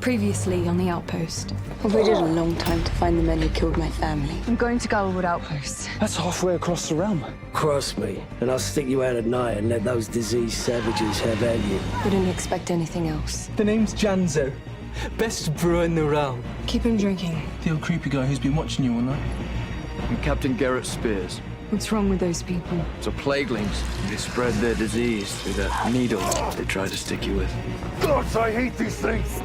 Previously on the Outpost. I've waited a long time to find the men who killed my family. I'm going to Garwood Outpost. That's halfway across the realm. Cross me, and I'll stick you out at night and let those diseased savages have at you. Wouldn't expect anything else. The name's Janzo. Best brewer in the realm. Keep him drinking. The old creepy guy who's been watching you all night. And Captain Garrett Spears. What's wrong with those people? So plaguelings, they spread their disease through the needle they try to stick you with. God, I hate these things!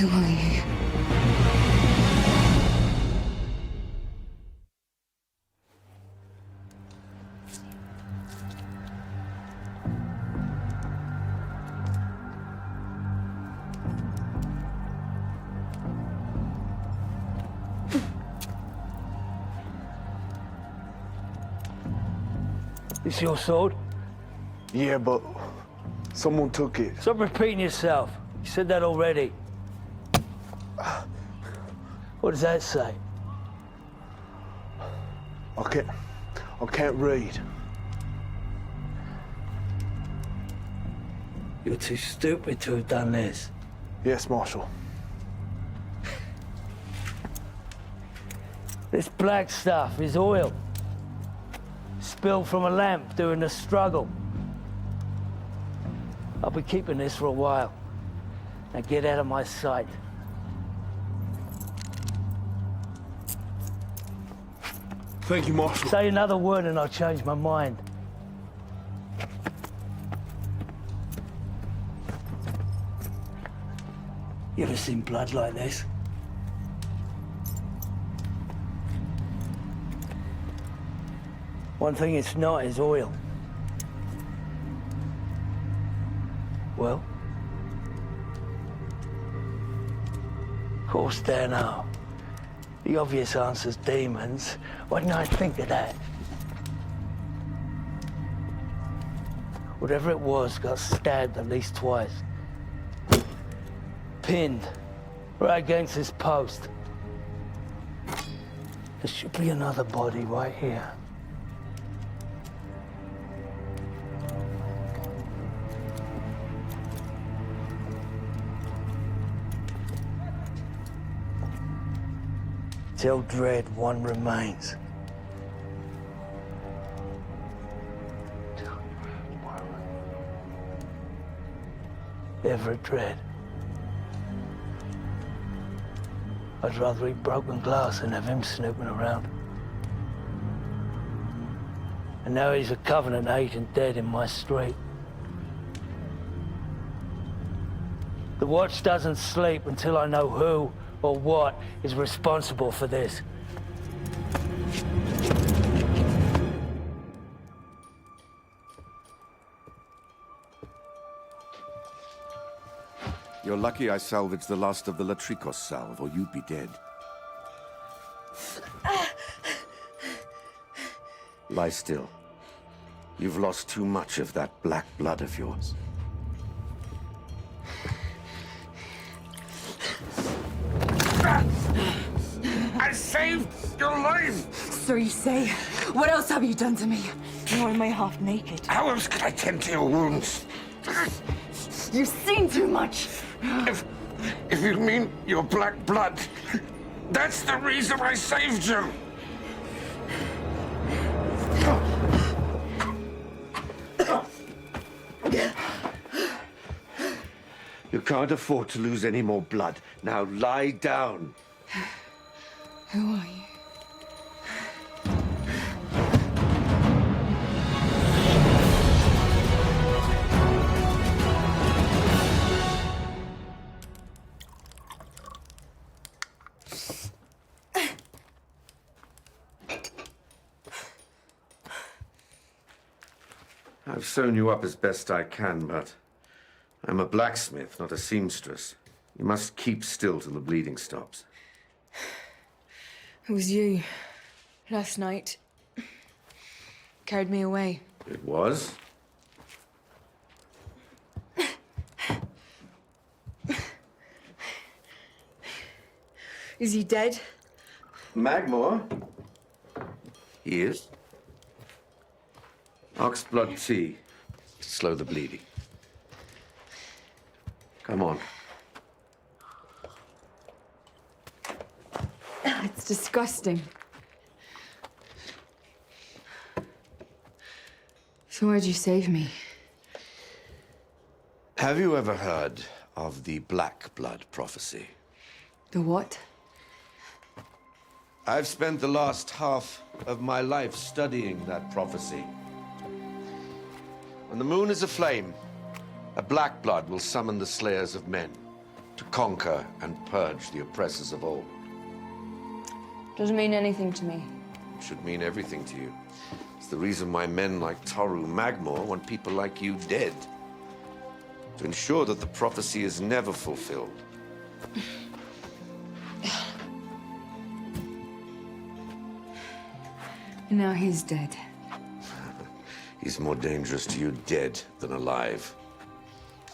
Who are you? This your sword? Yeah, but someone took it. Stop repeating yourself. You said that already. What does that say? I can't read. You're too stupid to have done this. Yes, Marshal. This black stuff is oil. Spilled from a lamp during the struggle. I'll be keeping this for a while. Now get out of my sight. Thank you, Marshal. Say another word and I'll change my mind. You ever seen blood like this? One thing it's not is oil. Well? Of course there now. The obvious answer's demons. Why didn't I think of that? Whatever it was got stabbed at least twice. Pinned right against this post. There should be another body right here. Tell Dread one remains. Everett Dread. I'd rather eat broken glass than have him snooping around. And now he's a Covenant agent dead in my street. The Watch doesn't sleep until I know who or what is responsible for this. You're lucky I salvaged the last of the Latrikos salve, or you'd be dead. Lie still. You've lost too much of that black blood of yours. I saved your life! So you say. What else have you done to me? Why am I half naked? How else could I tend to your wounds? You've seen too much. If you mean your black blood, that's the reason I saved you! You can't afford to lose any more blood. Now lie down. Who are you? I've sewn you up as best I can, but I'm a blacksmith, not a seamstress. You must keep still till the bleeding stops. It was you. Last night. Carried me away. It was? Is he dead? Magmore? He is. Oxblood tea to slow the bleeding. Come on. It's disgusting. So why'd you save me? Have you ever heard of the Black Blood prophecy? The what? I've spent the last half of my life studying that prophecy. When the moon is aflame, a black blood will summon the slayers of men to conquer and purge the oppressors of old. Doesn't mean anything to me. It should mean everything to you. It's the reason why men like Toru Magmor want people like you dead. To ensure that the prophecy is never fulfilled. And now he's dead. He's more dangerous to you dead than alive.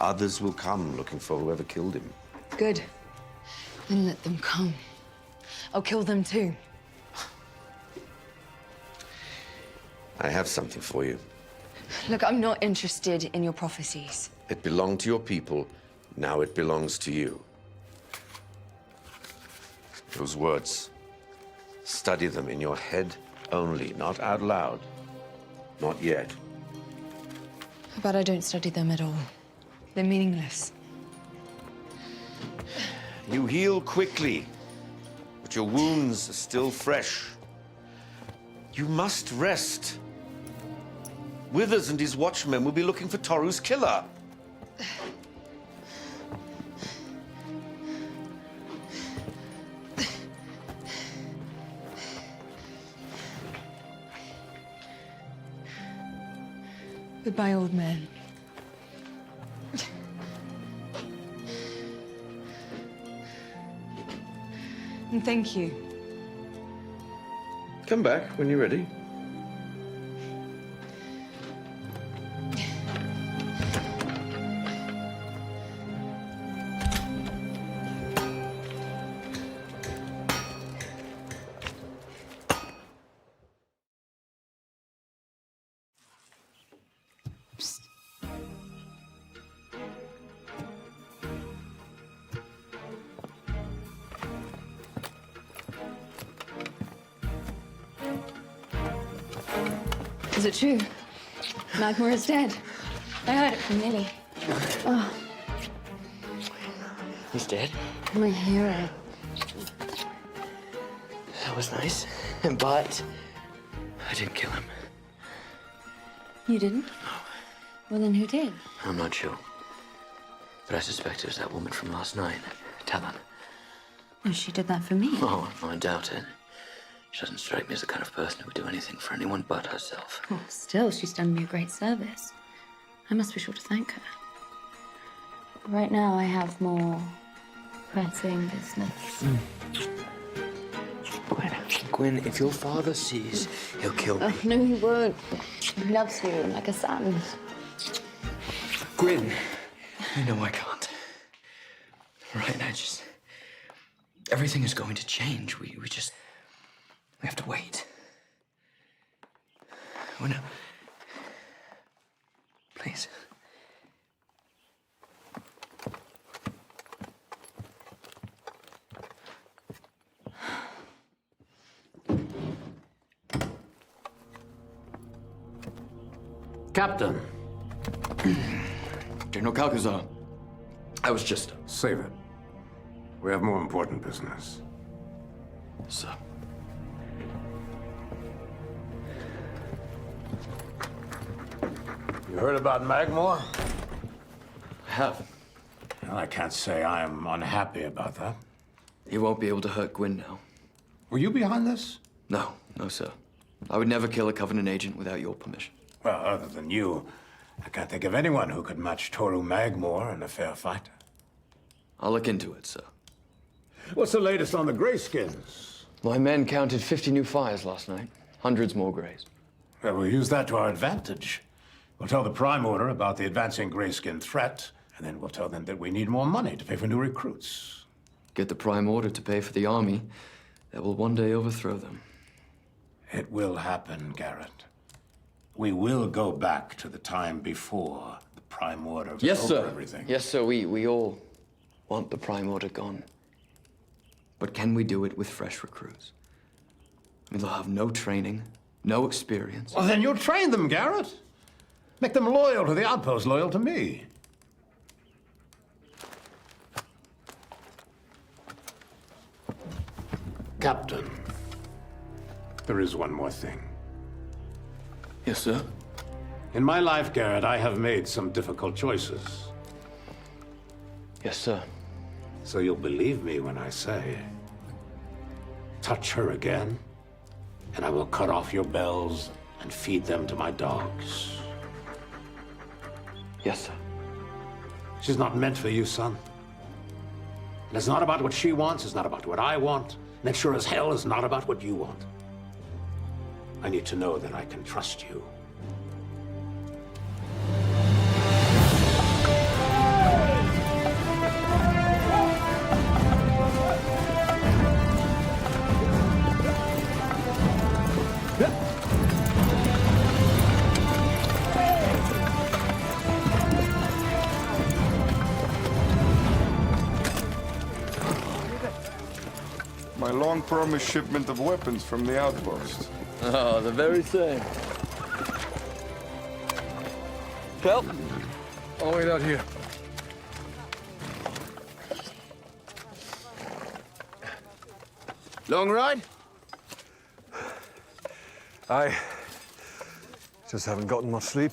Others will come looking for whoever killed him. Good. Then let them come. I'll kill them too. I have something for you. Look, I'm not interested in your prophecies. It belonged to your people. Now it belongs to you. Those words. Study them in your head only, not out loud. Not yet. How about I don't study them at all? They're meaningless. You heal quickly, but your wounds are still fresh. You must rest. Withers and his watchmen will be looking for Toru's killer. Goodbye, old man. And thank you. Come back when you're ready. Is it true? Magmor is dead. I heard it from Lily. Oh, He's dead. my hero. That was nice. But I didn't kill him. You didn't? Well, then who did? I'm not sure. But I suspect it was that woman from last night, Talon. Oh, she did that for me. Oh, I doubt it. She doesn't strike me as the kind of person who would do anything for anyone but herself. Oh, still, she's done me a great service. I must be sure to thank her. Right now, I have more pressing business. Gwen, if your father sees, he'll kill me. Oh, no, he won't. He loves you like a son. Gwen, you know I can't. Right now, just... everything is going to change. We have to wait. Oh, no. Please. Captain. General Calcazar, I was just... Save it. We have more important business. Sir. You heard about Magmor? I have. Well, I can't say I am unhappy about that. He won't be able to hurt Gwyn now. Were you behind this? No, no, sir. I would never kill a Covenant agent without your permission. Well, other than you, I can't think of anyone who could match Toru Magmor in a fair fight. I'll look into it, sir. What's the latest on the Greyskins? My men counted 50 new fires last night. Hundreds more Greys. Well, we'll use that to our advantage. We'll tell the Prime Order about the advancing Greyskin threat, and then we'll tell them that we need more money to pay for new recruits. Get the Prime Order to pay for the army that will one day overthrow them. It will happen, Garrett. We will go back to the time before the Prime Order took Yes, over sir. everything. Yes, sir. We all want the Prime Order gone. But can we do it with fresh recruits? mean, they'll have no training, no experience. Well, then you train them, Garrett. Make them loyal to the Outpost, loyal to me. Captain, there is one more thing. Yes, sir. In my life, Garrett, I have made some difficult choices. Yes, sir. So you'll believe me when I say, touch her again, and I will cut off your bells and feed them to my dogs. Yes, sir. She's not meant for you, son. And it's not about what she wants, it's not about what I want, and it sure as hell is not about what you want. I need to know that I can trust you. My long-promised shipment of weapons from the Outpost. Oh, the very same. Kel? I'll wait out here. Long ride? I just haven't gotten much sleep.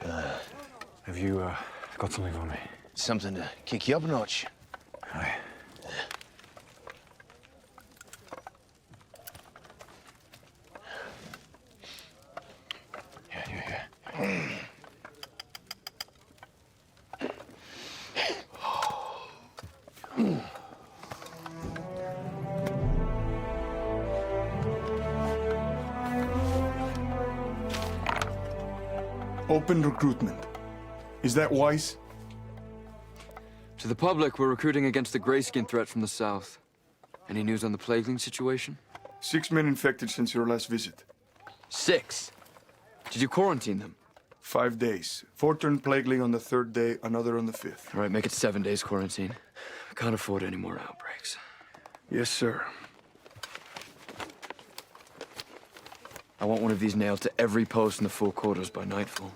Have you got something for me? Something to kick you up a notch. Aye. Yeah. Open recruitment. Is that wise? To the public, we're recruiting against the grayskin threat from the south. Any news on the plaguing situation? 6 men infected since your last visit. 6? Did you quarantine them? 5 days. 4 turned plagueling on the 3rd day, another on the 5th. All right, make it 7 days quarantine. I can't afford any more outbreaks. Yes, sir. I want one of these nailed to every post in the 4 quarters by nightfall.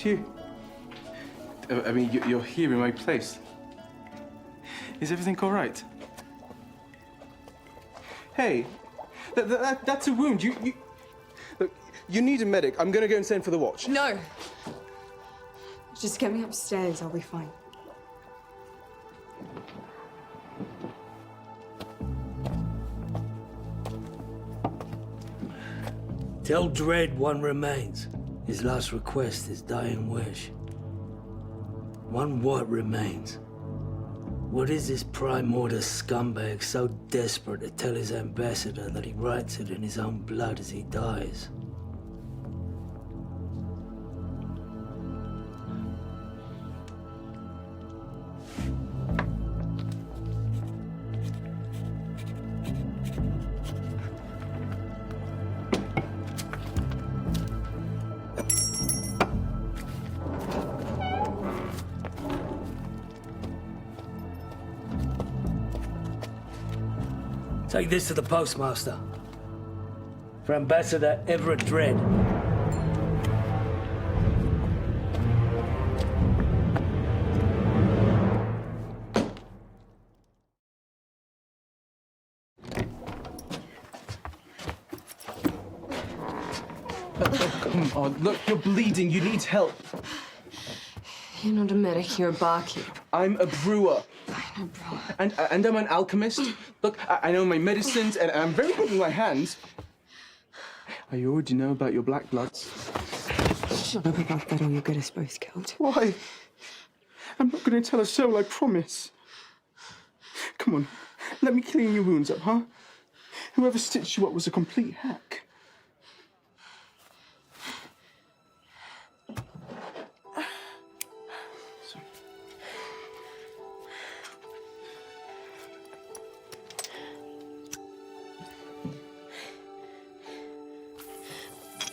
You. I mean, you're here in my place. Is everything all right? Hey, that's a wound. Look, you need a medic. I'm gonna go and send for the watch. No. Just get me upstairs, I'll be fine. Tell Dredd one remains. His last request, his dying wish. One what remains? What is this Prime Order scumbag so desperate to tell his ambassador that he writes it in his own blood as he dies? Take this to the postmaster. For Ambassador Everett Dredd. Come on, look, you're bleeding. You need help. You're not a medic, you're a barkeep. I'm a brewer. Fine, a brewer. And I'm an alchemist. Look, I know my medicines, and I'm very good with my hands. I already know about your black bloods. Shut up about that or you'll get us both killed. Why? I'm not going to tell a soul, I promise. Come on, let me clean your wounds up, huh? Whoever stitched you up was a complete hack.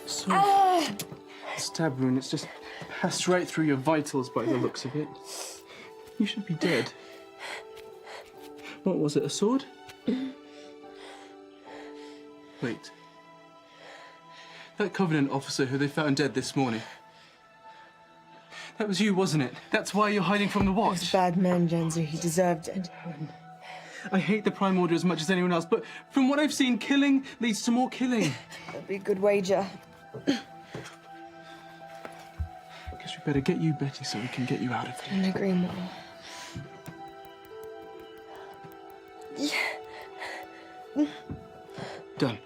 So, stab wound, it's just passed right through your vitals by the looks of it. You should be dead. What was it, a sword? Wait. That Covenant officer who they found dead this morning. That was you, wasn't it? That's why you're hiding from the watch. He's a bad man, Janzer. He deserved it. I hate the Prime Order as much as anyone else, but from what I've seen, killing leads to more killing. That'd be a good wager. Guess we better get you, Betty, so we can get you out of here. Couldn't agree more. Done.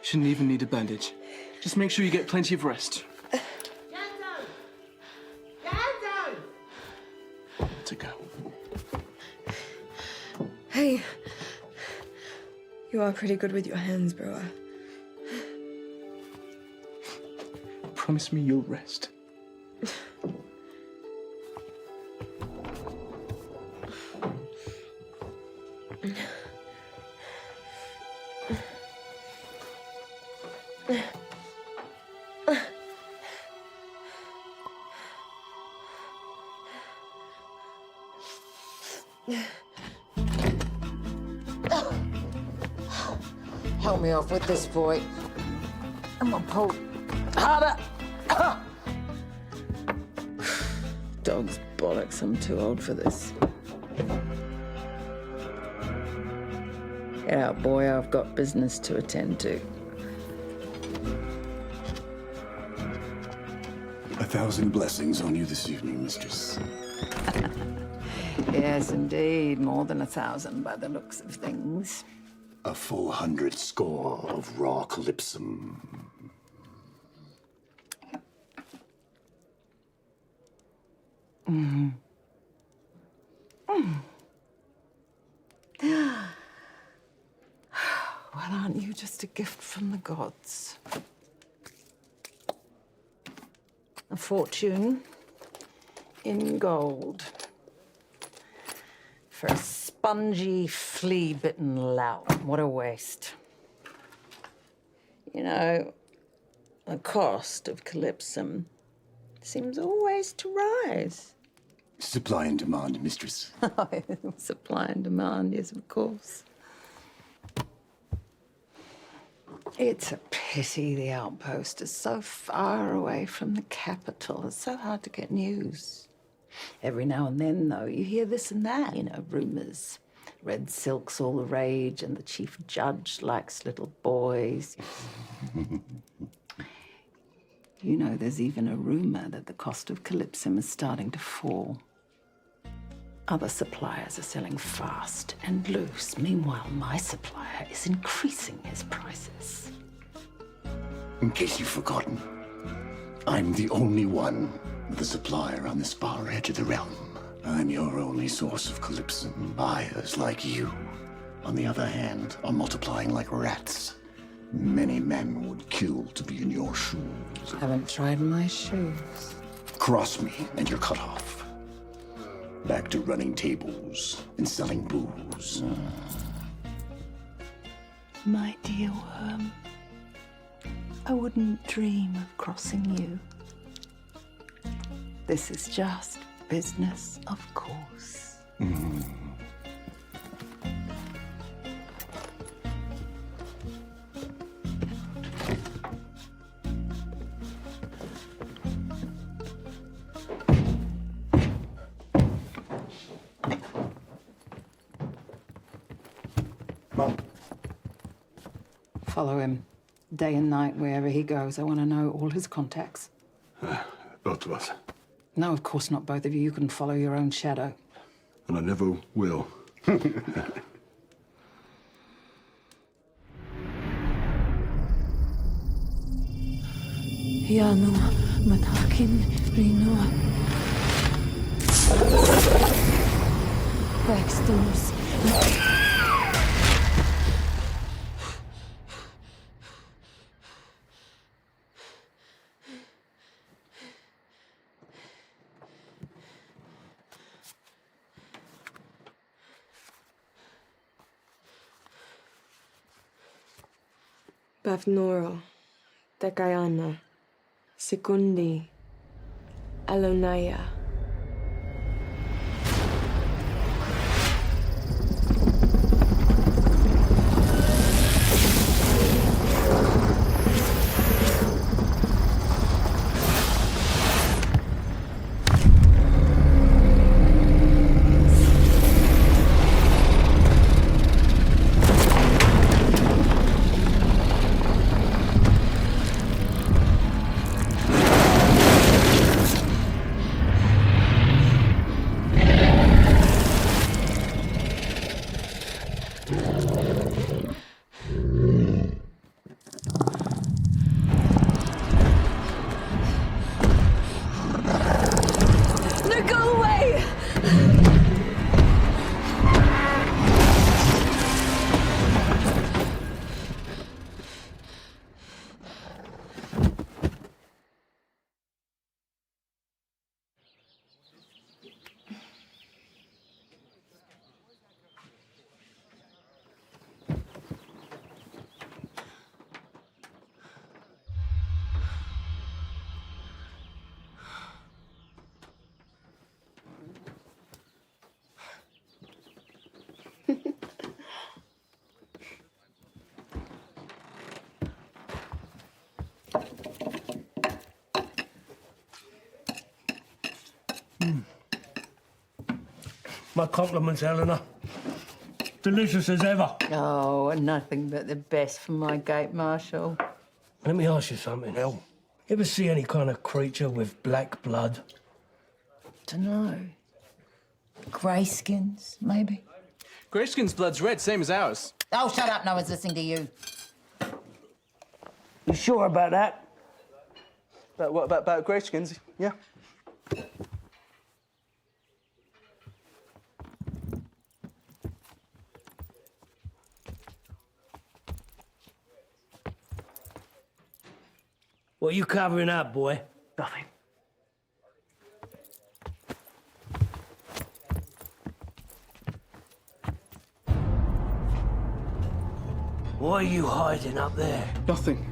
Shouldn't even need a bandage. Just make sure you get plenty of rest. To go. Hey. You are pretty good with your hands, brewer. Promise me you'll rest. Help me off with this, boy. I'm gonna pull harder. Dog's bollocks, I'm too old for this. Get out, boy, I've got business to attend to. 1,000 blessings on you this evening, mistress. Yes, indeed, more than 1,000 by the looks of things. A full 100 score of raw calypsum. Mm. Mm. Well, aren't you just a gift from the gods? A fortune in gold for a spongy, flea-bitten lout. What a waste. You know, the cost of calypsum seems always to rise. Supply and demand, mistress. Supply and demand, yes, of course. It's a pity the Outpost is so far away from the capital. It's so hard to get news. Every now and then, though, you hear this and that, you know, rumors. Red silk's all the rage, and the chief judge likes little boys. You know, there's even a rumor that the cost of calypsum is starting to fall. Other suppliers are selling fast and loose. Meanwhile, my supplier is increasing his prices. In case you've forgotten, I'm the only one with a supplier on this far edge of the realm. I'm your only source of calypsum. Buyers like you, on the other hand, are multiplying like rats. Many men would kill to be in your shoes. Haven't tried my shoes. Cross me and you're cut off. Back to running tables and selling booze. My dear worm, I wouldn't dream of crossing you. This is just business, of course. Mom. Follow him. Day and night, wherever he goes, I want to know all his contacts. Both of us. No, of course not both of you. You can follow your own shadow. And I never will. Yanua matakin rinua. Vextus. Bavnoro, Dekayana, Sekundi, Alonaya. My compliments, Eleanor. Delicious as ever. Oh, nothing but the best for my gate marshal. Let me ask you something, El. Ever see any kind of creature with black blood? Dunno. Greyskins, maybe? Grayskin's blood's red, same as ours. Oh, shut up. No one's listening to you. You sure about that? But what about Grayskins? Yeah. What are you covering up, boy? Nothing. What are you hiding up there? Nothing.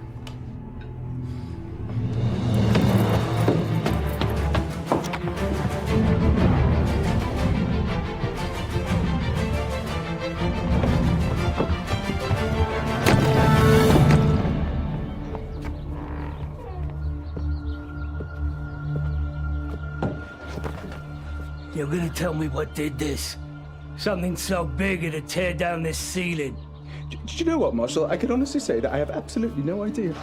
You're gonna tell me what did this? Something so big it'd tear down this ceiling. Do you know what, Marshal? I can honestly say that I have absolutely no idea.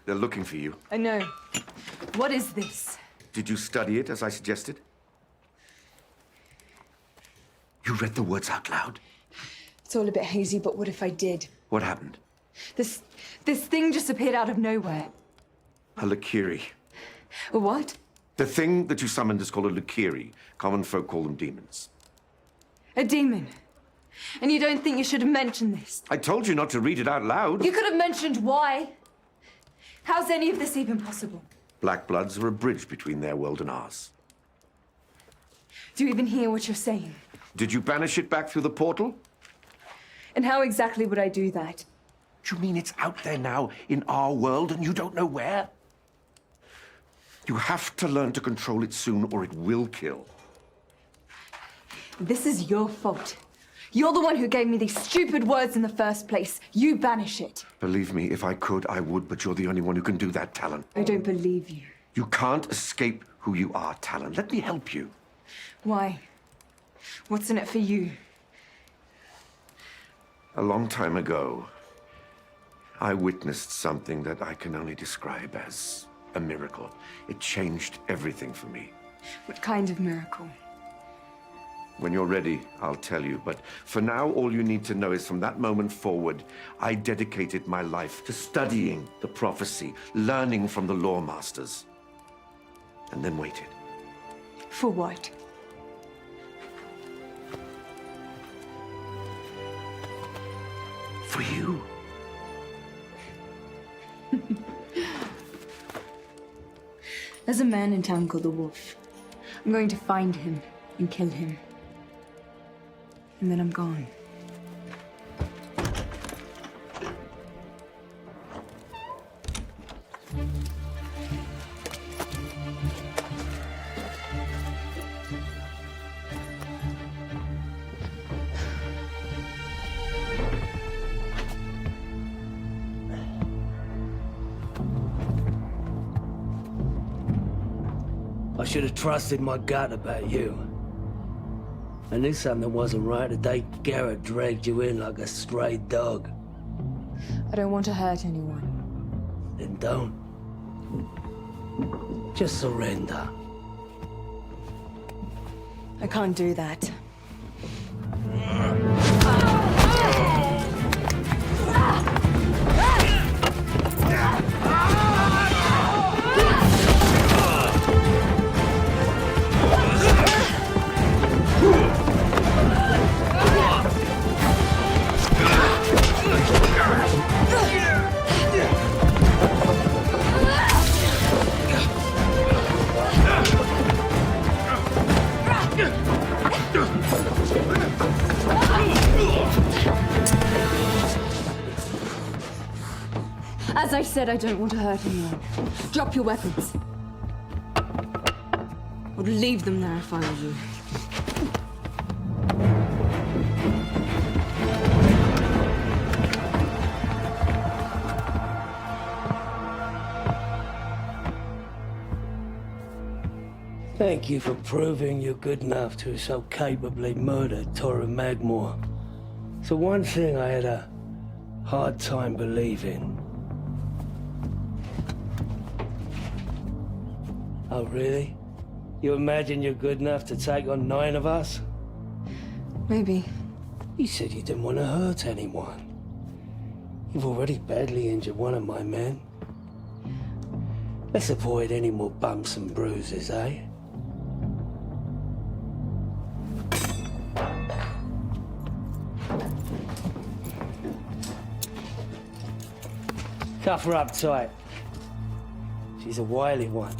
They're looking for you. I know. What is this? Did you study it as I suggested? You read the words out loud? It's all a bit hazy, but what if I did? What happened? This thing just appeared out of nowhere. A Lakiri. A what? The thing that you summoned is called a Lakiri. Common folk call them demons. A demon. And you don't think you should have mentioned this? I told you not to read it out loud. You could have mentioned why. How's any of this even possible? Black Bloods are a bridge between their world and ours. Do you even hear what you're saying? Did you banish it back through the portal? And how exactly would I do that? Do you mean it's out there now in our world and you don't know where? You have to learn to control it soon or it will kill. This is your fault. You're the one who gave me these stupid words in the first place. You banish it. Believe me, if I could, I would, but you're the only one who can do that, Talon. I don't believe you. You can't escape who you are, Talon. Let me help you. Why? What's in it for you? A long time ago, I witnessed something that I can only describe as a miracle. It changed everything for me. What kind of miracle? When you're ready, I'll tell you. But for now, all you need to know is from that moment forward, I dedicated my life to studying the prophecy, learning from the lore masters, and then waited. For what? For you. There's a man in town called the Wolf. I'm going to find him and kill him. And then I'm gone. I should have trusted my gut about you. I knew something wasn't right the day Garrett dragged you in like a stray dog. I don't want to hurt anyone. Then don't. Just surrender. I can't do that. As I said, I don't want to hurt anyone. Drop your weapons. I'd leave them there if I were you. Thank you for proving you're good enough to so capably murder Toru Magmore. It's the one thing I had a hard time believing. Oh, really? You imagine you're good enough to take on 9 of us? Maybe. You said you didn't want to hurt anyone. You've already badly injured one of my men. Let's avoid any more bumps and bruises, eh? Cuff her up tight. She's a wily one.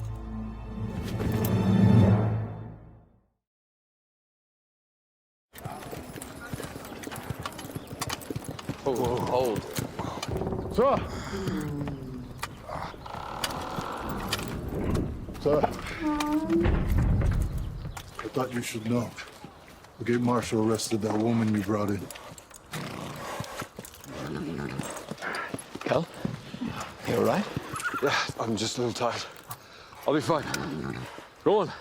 Hold. Sir! Sir. I thought you should know. The Gate Marshal arrested that woman you brought in. Cal? You all right? Yeah, I'm just a little tired. I'll be fine. Go on.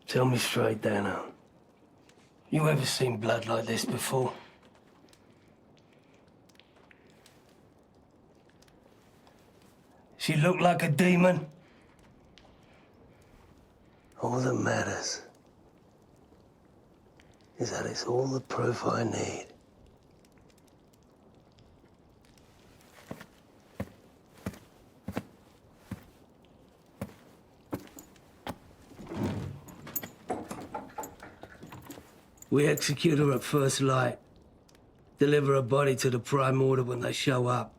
Tell me straight, Dano. You ever seen blood like this before? She looked like a demon? All that matters is that it's all the proof I need. We execute her at first light. Deliver a body to the Prime Order when they show up.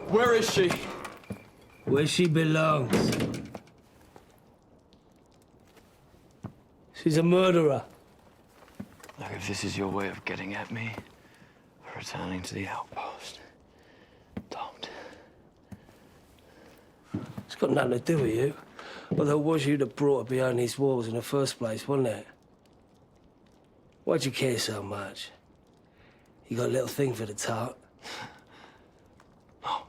Where is she? Where she belongs. She's a murderer. Look, if this is your way of getting at me, returning to the Outpost, don't. It's got nothing to do with you. Although it was you that brought her behind these walls in the first place, wasn't it? Why'd you care so much? You got a little thing for the tart? No.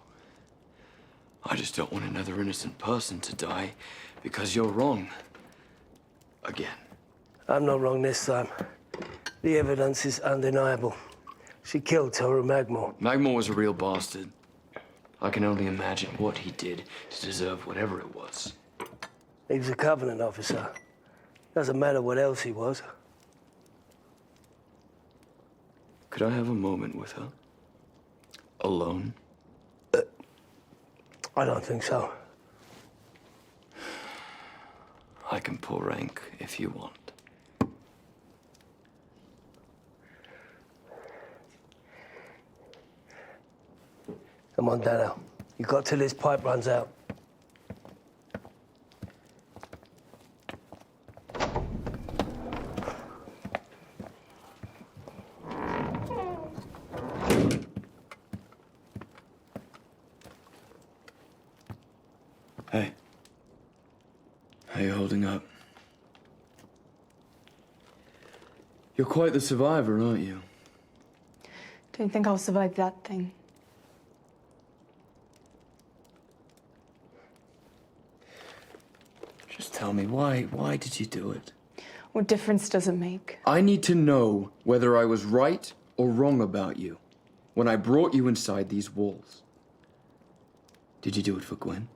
I just don't want another innocent person to die because you're wrong. Again. I'm not wrong this time. The evidence is undeniable. She killed Toru Magmore. Magmore was a real bastard. I can only imagine what he did to deserve whatever it was. He was a Covenant officer. Doesn't matter what else he was. Could I have a moment with her? Alone? I don't think so. I can pull rank if you want. Come on, Dano. You got till this pipe runs out. Hey. How you holding up? You're quite the survivor, aren't you? Don't think I'll survive that thing. Just tell me, why did you do it? What difference does it make? I need to know whether I was right or wrong about you when I brought you inside these walls. Did you do it for Gwen?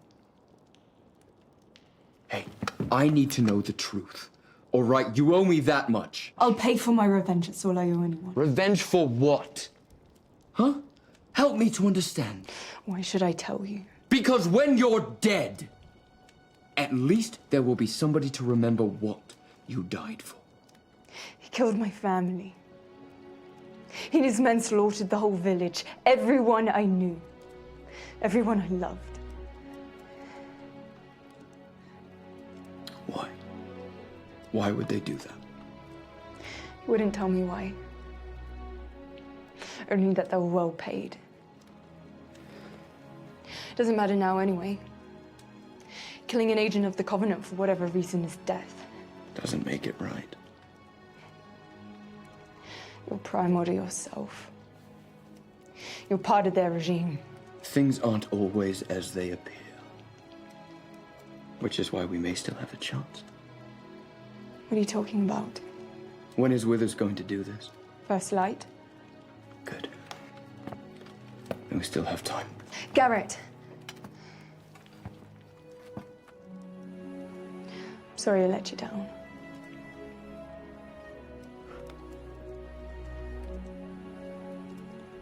Hey, I need to know the truth. All right, you owe me that much. I'll pay for my revenge. It's all I owe anyone. Revenge for what? Huh? Help me to understand. Why should I tell you? Because when you're dead, at least there will be somebody to remember what you died for. He killed my family. He and his men slaughtered the whole village. Everyone I knew. Everyone I loved. Why? Why would they do that? He wouldn't tell me why. Only that they were well paid. Doesn't matter now anyway. Killing an agent of the Covenant for whatever reason is death. Doesn't make it right. You're Prime Order yourself. You're part of their regime. Things aren't always as they appear. Which is why we may still have a chance. What are you talking about? When is Withers going to do this? First light? Good. And we still have time. Garrett! I'm sorry I let you down.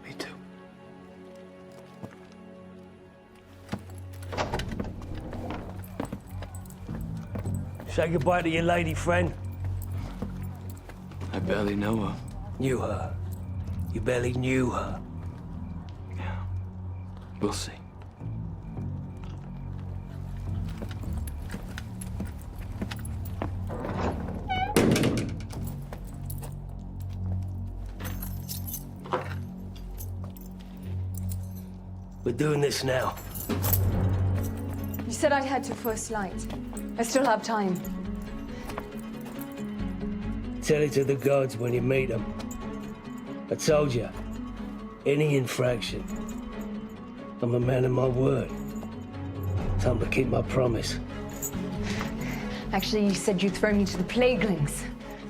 Me too. Say goodbye to your lady friend. I barely know her. Knew her. You barely knew her. Yeah. We'll see. We're doing this now. You said I'd head to First Light. I still have time. Tell it to the gods when you meet them. I told you, any infraction. I'm a man of my word. Time to keep my promise. Actually, you said you'd throw me to the Plaguelings.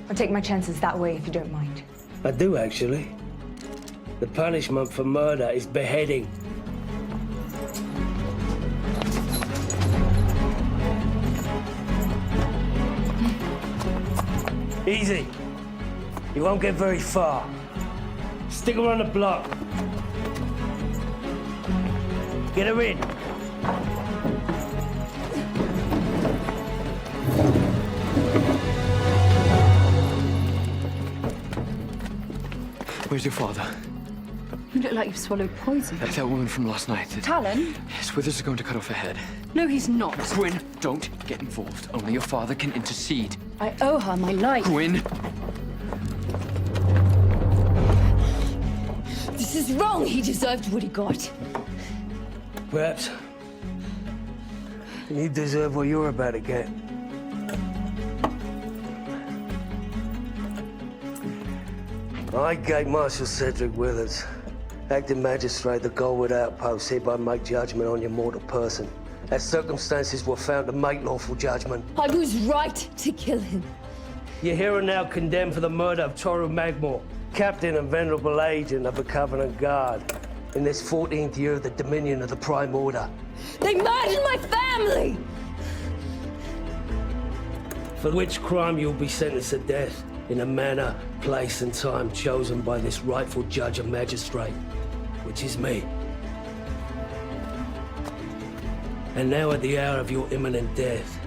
I'll take my chances that way if you don't mind. I do, actually. The punishment for murder is beheading. Easy. You won't get very far. Stick around the block. Get her in. Where's your father? You look like you've swallowed poison. That woman from last night. Talon? Yes, Withers is going to cut off her head. No, he's not. Gwyn, don't get involved. Only your father can intercede. I owe her my life. Gwyn! This is wrong. He deserved what he got. Perhaps you deserve what you're about to get. I, Gate Marshal Cedric Withers, acting magistrate, the Goldwood Outpost, hereby make judgment on your mortal person, as circumstances were found to make lawful judgment. I was right to kill him. You're here and now condemned for the murder of Toru Magmore, captain and venerable agent of the Covenant Guard, in this 14th year of the dominion of the Prime Order. They murdered my family! For which crime you'll be sentenced to death in a manner, place and time chosen by this rightful judge and magistrate, which is me. And now at the hour of your imminent death,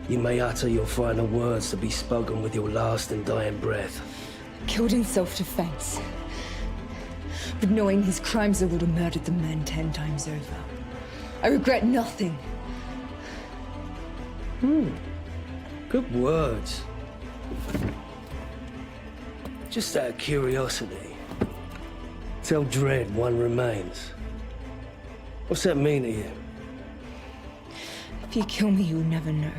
you may utter your final words to be spoken with your last and dying breath. Killed in self-defense. But knowing his crimes, I would have murdered the man 10 times over. I regret nothing. Good words. Just out of curiosity, tell Dread one remains. What's that mean to you? If you kill me, you'll never know.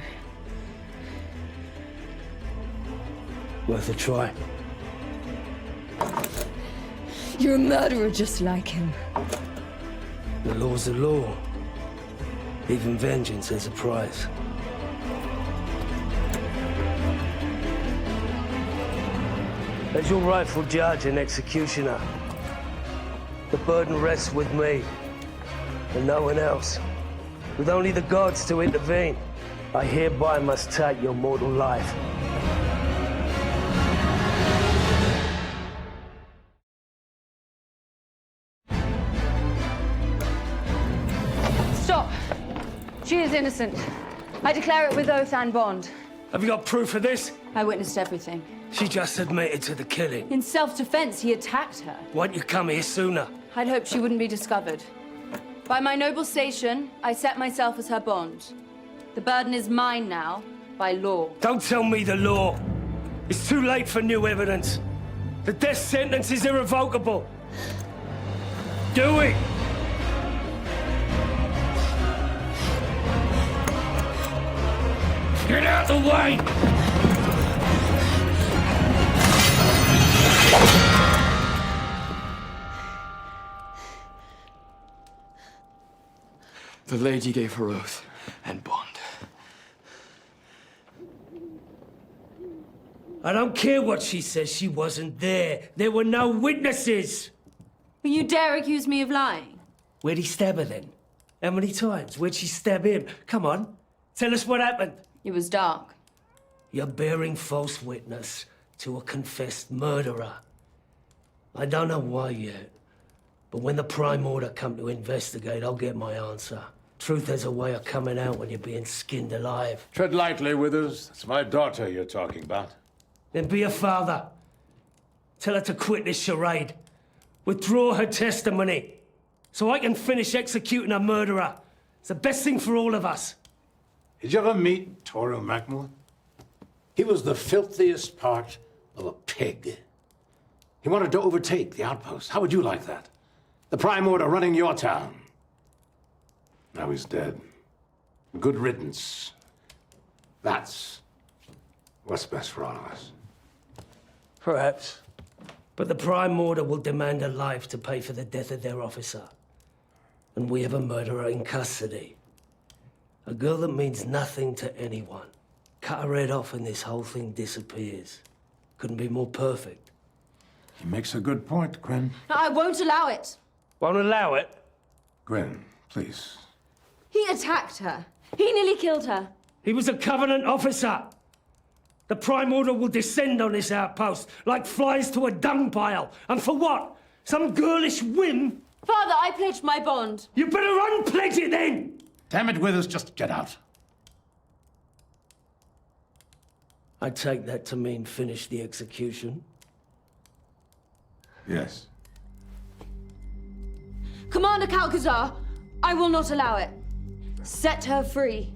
Worth a try. You're a murderer just like him. The law's the law. Even vengeance has a price. As your rightful judge and executioner, the burden rests with me and no one else. With only the gods to intervene, I hereby must take your mortal life. Stop! She is innocent. I declare it with oath and bond. Have you got proof of this? I witnessed everything. She just admitted to the killing. In self-defense, he attacked her. Why'd you come here sooner? I'd hoped she wouldn't be discovered. By my noble station, I set myself as her bond. The burden is mine now, by law. Don't tell me the law. It's too late for new evidence. The death sentence is irrevocable. Do it! Get out the way! The lady gave her oath and bond. I don't care what she says, she wasn't there. There were no witnesses! Will you dare accuse me of lying? Where'd he stab her then? How many times? Where'd she stab him? Come on, tell us what happened. It was dark. You're bearing false witness to a confessed murderer. I don't know why yet, but when the Prime Order come to investigate, I'll get my answer. Truth has a way of coming out when you're being skinned alive. Tread lightly, Withers. It's my daughter you're talking about. Then be a father. Tell her to quit this charade. Withdraw her testimony, so I can finish executing a murderer. It's the best thing for all of us. Did you ever meet Toru Magmore? He was the filthiest part of a pig. He wanted to overtake the Outpost. How would you like that? The Prime Order running your town. Now he's dead. Good riddance. That's what's best for all of us. Perhaps. But the Prime Order will demand a life to pay for the death of their officer. And we have a murderer in custody. A girl that means nothing to anyone. Cut her head off and this whole thing disappears. Couldn't be more perfect. He makes a good point, Gwen. No, I won't allow it. Won't allow it? Gwen, please. He attacked her. He nearly killed her. He was a Covenant officer. The Prime Order will descend on this outpost like flies to a dung pile. And for what? Some girlish whim? Father, I pledged my bond. You better unpledge it then! Damn it, Withers, just get out. I take that to mean finish the execution. Yes. Commander Calcazar, I will not allow it. Set her free.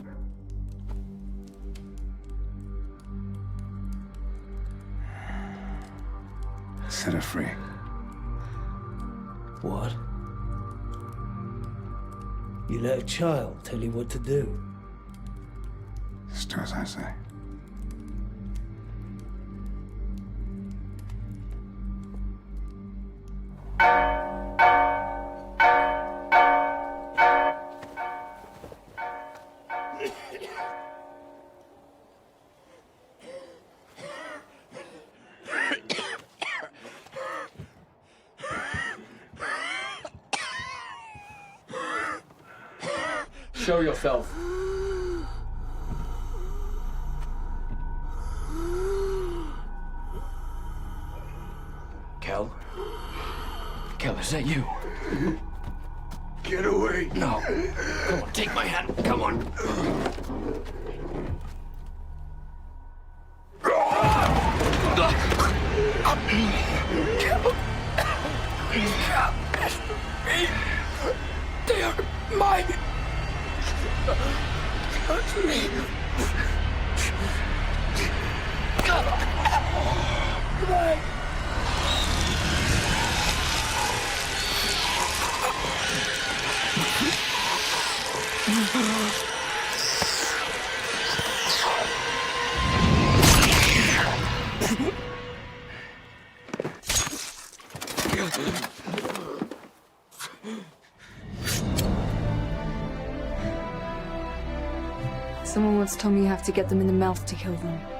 Set her free. What? You let a child tell you what to do? Just do as I say. Show yourself. Kel? Kel, is that you? Get away. No. Come on, take my hand. Come on. They are mine. Touch me. Goodbye. Someone once told me you have to get them in the mouth to kill them.